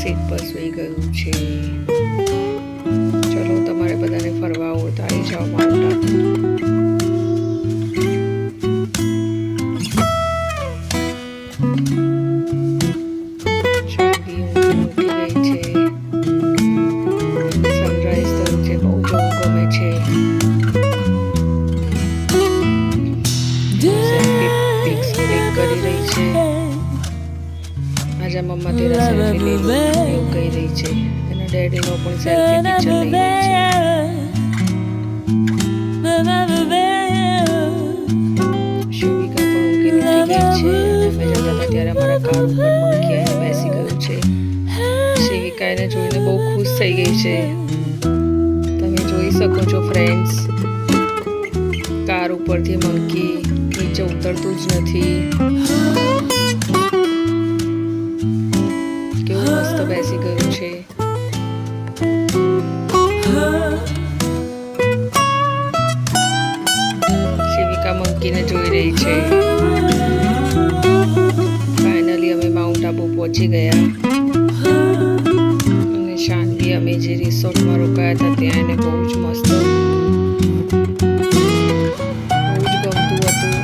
Seat પર સૂઈ ગયું છે. ચલો તમારે બધાને ફરવા આવતા આવી જાઓ માઉન્ટ આબુ. आजा मम्मा तेरा सेल्फी ले लो એવું કહી રહી છે. એના ડેડીનો પણ સેલ્ફી પિક્ચર લઈ રહી છે. શિવિકા પણ ઊંઘી ઉઠી ગઈ છે. અમે જતા હતા ત્યારે અમારા કાર ઉપર મંકી આવીને બેસી ગયું છે. શિવિકા એને જોઈને બહુ ખુશ થઈ ગઈ છે. તમે જોઈ શકો છો ફ્રેન્ડ્સ, કાર ઉપરથી મંકી નીચે ઉતરતું જ નથી. મસ્ત બેસી ગયું છે. શિવિકા મંકીને જોઈ રહી છે. ફાઇનલી અમે માઉન્ટ આબુ પહોંચી ગયા અને શાંતિ અમે જે રિસોર્ટમાં રોકાયા હતા ત્યાં એને બહુ જ મસ્ત બહુ જ ગમતું હતું.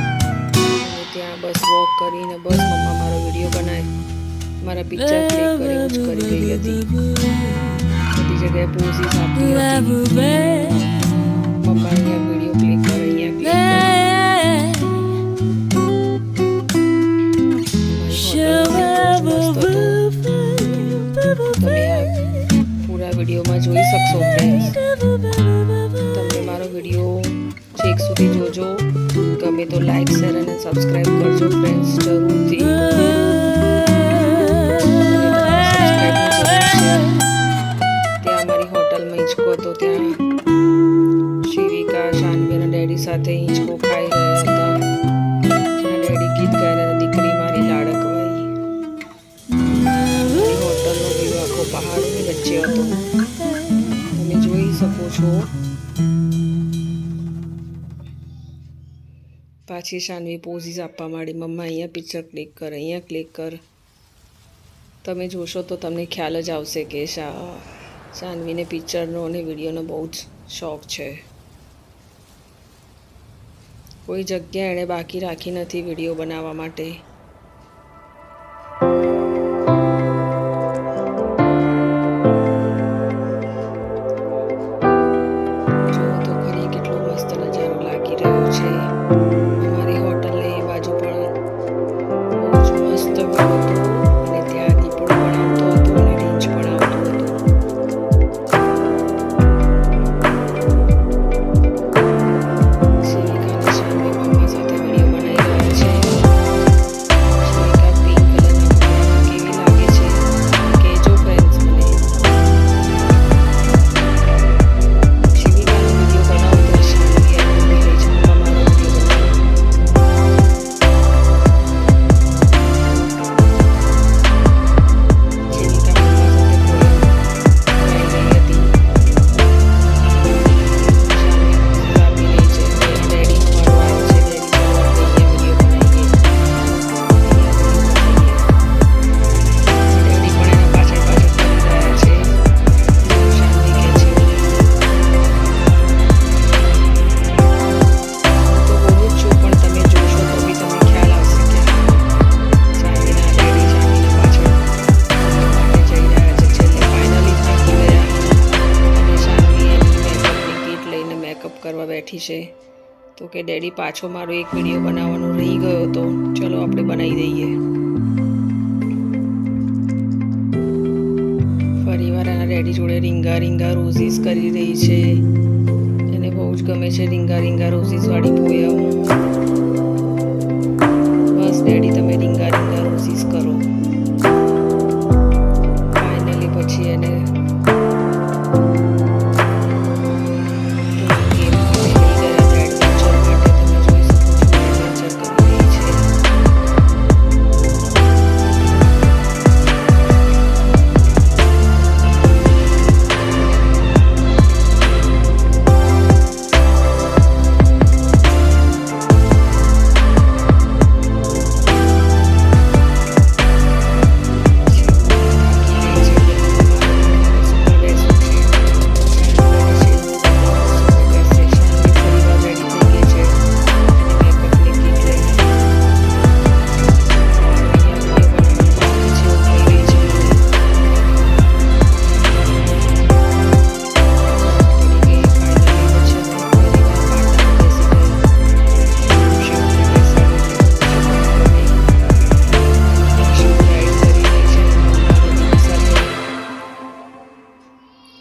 ત્યાં બસ વોક કરીને બસ મમ્મા મારો વિડીયો બનાવે, મારા પિક્ચર ક્લિક કરે એવું જ કરી રહી હતી. બધી જગ્યાએ પોઝિસ આપતી હતી. મમ્મા અહીંયા વિડીયો ક્લિક કરે, અહીંયા ક્લિક કરે. તમે પૂરા વિડીયોમાં જોઈ શકશો ફ્રેન્ડ્સ. તમે મારો વિડીયો છેક સુધી જોજો. ગમે તો લાઈક, શેર અને સબસ્ક્રાઈબ કરજો ફ્રેન્ડ્સ જરૂરથી. તો ત્યાં શિવિકા શાનવીના ડેડી સાથે હિંચકો ખાઈ રહ્યા હતા. એના ડેડી ગીત ગાઈને દીકરી મારી લાડકવાઈ. હોટલનો વ્યૂ આખો પહાડોની વચ્ચે હતો, તમે જોઈ શકો છો. પાછી શાનવી પોઝિસ આપવા માંડી. મમ્મા અહીંયા પિક્ચર ક્લિક કર, અહીંયા ક્લિક કર. તમે જોશો તો તમને ખ્યાલ જ આવશે કે શાનવીને પિક્ચરનો અને વિડીયોનો બહુ જ શોખ છે. કોઈ જગ્યા એણે બાકી રાખી નથી વિડીયો બનાવવા માટે. જુઓ તો ખરી કેટલો મસ્ત નજારો લાગી રહ્યો છે. અમારી હોટલની એ બાજુ પણ બહુ જ મસ્ત વ્યૂ હતો અને ત્યાં દીપડો પણ આવતો હતો અને રીંછ પણ આવતો હતો. કરવા બેઠી છે તો કે ડેડી પાછો મારો એક વિડીયો બનાવવાનો રહી ગયો હતો, ચલો આપણે બનાવી દઈએ. ફરીવાર એના ડેડી જોડે રીંગા રીંગા રોઝીસ કરી રહી છે. એને બહુ જ ગમે છે રીંગા રીંગા રોઝીસ વાળી પોયમ. બસ ડેડી તમે રીંગા રીંગા રોઝીસ કરો. ફાઇનલી પછી એને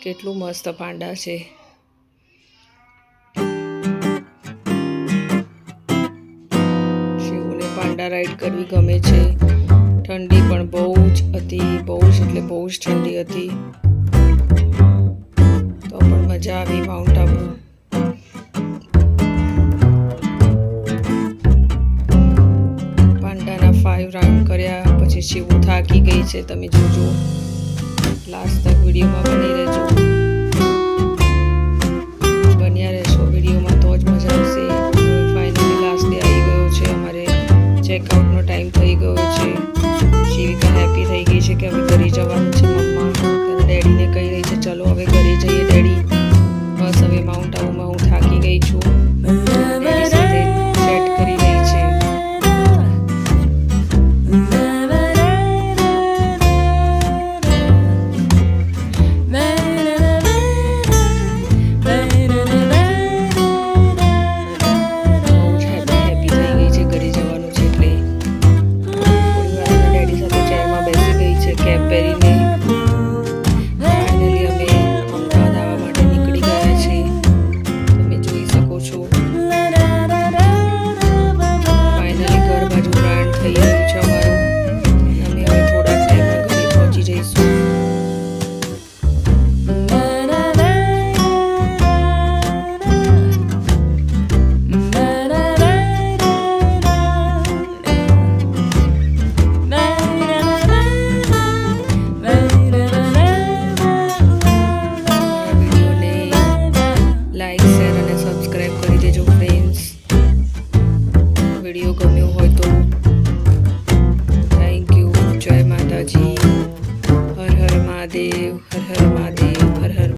કેટલું મસ્ત પાંડા છે. શિવુને પાંડા રાઈડ કરવી ગમે છે. ઠંડી પણ બહુ જ હતી, બહુ જ એટલે બહુ જ ઠંડી હતી, તો પણ મજા આવી માઉન્ટ આબુ. પાંડાના 5 રાઉન્ડ કર્યા પછી શિવુ થાકી ગઈ છે. તમે જોજો લાસ્ટ તક વિડીયોમાં